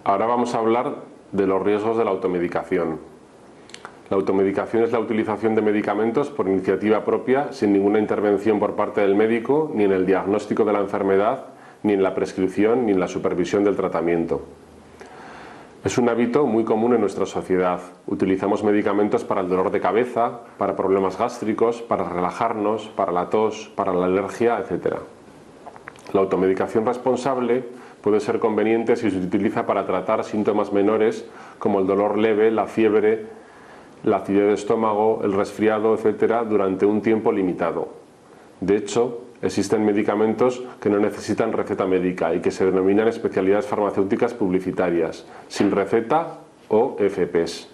Ahora vamos a hablar de los riesgos de la automedicación. La automedicación es la utilización de medicamentos por iniciativa propia, sin ninguna intervención por parte del médico, ni en el diagnóstico de la enfermedad, ni en la prescripción, ni en la supervisión del tratamiento. Es un hábito muy común en nuestra sociedad. Utilizamos medicamentos para el dolor de cabeza, para problemas gástricos, para relajarnos, para la tos, para la alergia, etc. La automedicación responsable puede ser conveniente si se utiliza para tratar síntomas menores como el dolor leve, la fiebre, la acidez de estómago, el resfriado, etc. durante un tiempo limitado. De hecho, existen medicamentos que no necesitan receta médica y que se denominan especialidades farmacéuticas publicitarias, sin receta o EFPs.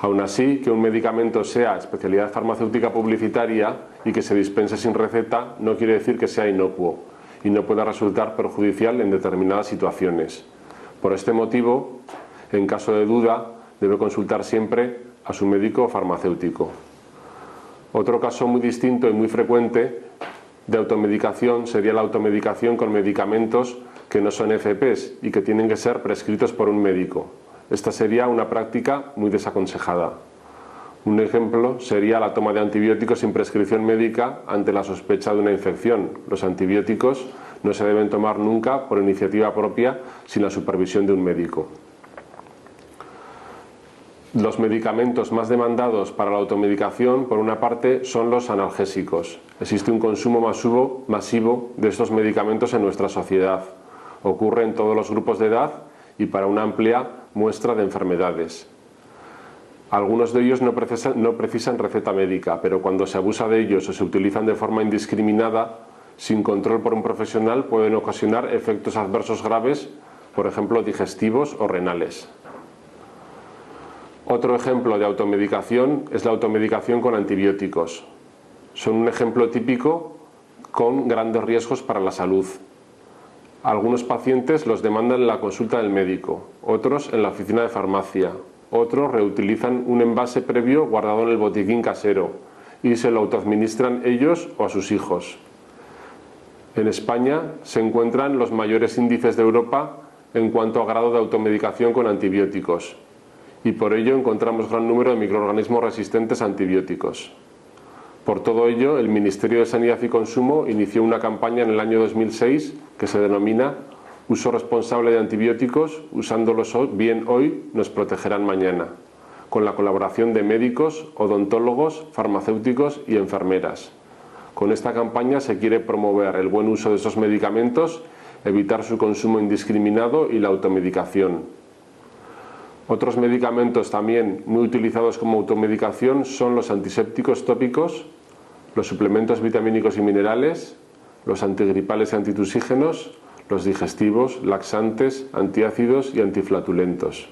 Aún así, que un medicamento sea especialidad farmacéutica publicitaria y que se dispense sin receta no quiere decir que sea inocuo y no pueda resultar perjudicial en determinadas situaciones. Por este motivo, en caso de duda, debe consultar siempre a su médico farmacéutico. Otro caso muy distinto y muy frecuente de automedicación sería la automedicación con medicamentos que no son EFPs y que tienen que ser prescritos por un médico. Esta sería una práctica muy desaconsejada. Un ejemplo sería la toma de antibióticos sin prescripción médica ante la sospecha de una infección. Los antibióticos no se deben tomar nunca por iniciativa propia sin la supervisión de un médico. Los medicamentos más demandados para la automedicación, por una parte, son los analgésicos. Existe un consumo masivo de estos medicamentos en nuestra sociedad. Ocurre en todos los grupos de edad y para una amplia muestra de enfermedades. Algunos de ellos no precisan receta médica, pero cuando se abusa de ellos o se utilizan de forma indiscriminada, sin control por un profesional, pueden ocasionar efectos adversos graves, por ejemplo, digestivos o renales. Otro ejemplo de automedicación es la automedicación con antibióticos. Son un ejemplo típico con grandes riesgos para la salud. Algunos pacientes los demandan en la consulta del médico, otros en la oficina de farmacia, otros reutilizan un envase previo guardado en el botiquín casero y se lo autoadministran ellos o a sus hijos. En España se encuentran los mayores índices de Europa en cuanto a grado de automedicación con antibióticos y por ello encontramos gran número de microorganismos resistentes a antibióticos. Por todo ello, el Ministerio de Sanidad y Consumo inició una campaña en el año 2006 que se denomina Uso responsable de antibióticos, usándolos bien hoy, nos protegerán mañana, con la colaboración de médicos, odontólogos, farmacéuticos y enfermeras. Con esta campaña se quiere promover el buen uso de esos medicamentos, evitar su consumo indiscriminado y la automedicación. Otros medicamentos también muy utilizados como automedicación son los antisépticos tópicos, los suplementos vitamínicos y minerales, los antigripales y antitusígenos, los digestivos, laxantes, antiácidos y antiflatulentos.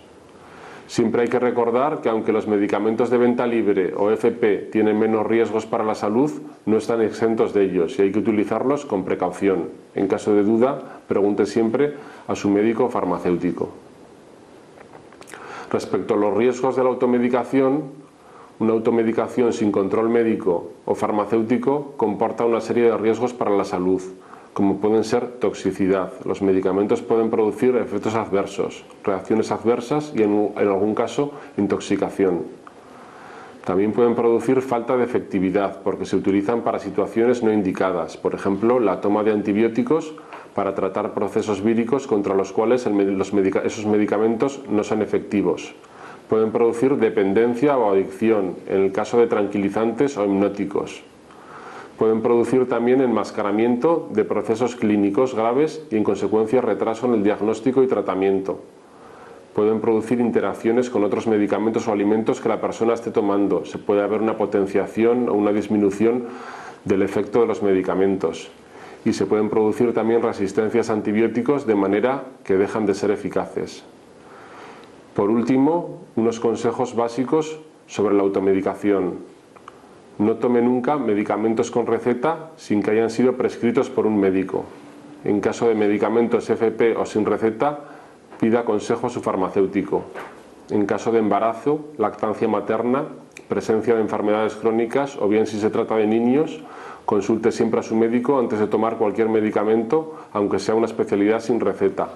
Siempre hay que recordar que aunque los medicamentos de venta libre o EFP tienen menos riesgos para la salud, no están exentos de ellos y hay que utilizarlos con precaución. En caso de duda, pregunte siempre a su médico farmacéutico. Respecto a los riesgos de la automedicación, una automedicación sin control médico o farmacéutico comporta una serie de riesgos para la salud, como pueden ser toxicidad. Los medicamentos pueden producir efectos adversos, reacciones adversas y en algún caso intoxicación. También pueden producir falta de efectividad porque se utilizan para situaciones no indicadas, por ejemplo la toma de antibióticos para tratar procesos víricos contra los cuales esos medicamentos no son efectivos. Pueden producir dependencia o adicción en el caso de tranquilizantes o hipnóticos. Pueden producir también enmascaramiento de procesos clínicos graves y en consecuencia retraso en el diagnóstico y tratamiento. Pueden producir interacciones con otros medicamentos o alimentos que la persona esté tomando. Se puede haber una potenciación o una disminución del efecto de los medicamentos. Y se pueden producir también resistencias a antibióticos de manera que dejan de ser eficaces. Por último, unos consejos básicos sobre la automedicación. No tome nunca medicamentos con receta sin que hayan sido prescritos por un médico. En caso de medicamentos EFP o sin receta, pida consejo a su farmacéutico. En caso de embarazo, lactancia materna, presencia de enfermedades crónicas o bien si se trata de niños, consulte siempre a su médico antes de tomar cualquier medicamento, aunque sea una especialidad sin receta.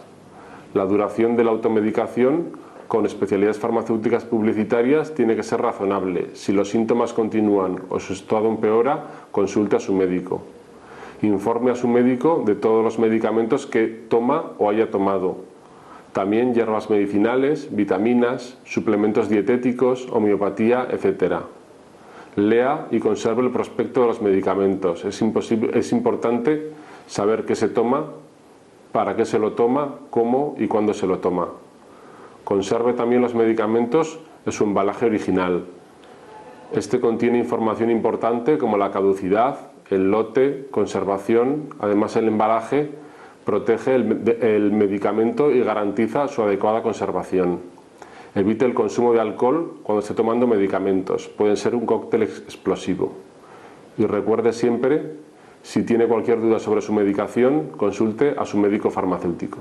La duración de la automedicación con especialidades farmacéuticas publicitarias tiene que ser razonable. Si los síntomas continúan o su estado empeora, consulte a su médico. Informe a su médico de todos los medicamentos que toma o haya tomado. También hierbas medicinales, vitaminas, suplementos dietéticos, homeopatía, etc. Lea y conserve el prospecto de los medicamentos. Es importante saber qué se toma, para qué se lo toma, cómo y cuándo se lo toma. Conserve también los medicamentos en su embalaje original. Este contiene información importante como la caducidad, el lote, conservación. Además, el embalaje protege el medicamento y garantiza su adecuada conservación. Evite el consumo de alcohol cuando esté tomando medicamentos. Pueden ser un cóctel explosivo. Y recuerde siempre, si tiene cualquier duda sobre su medicación, consulte a su médico farmacéutico.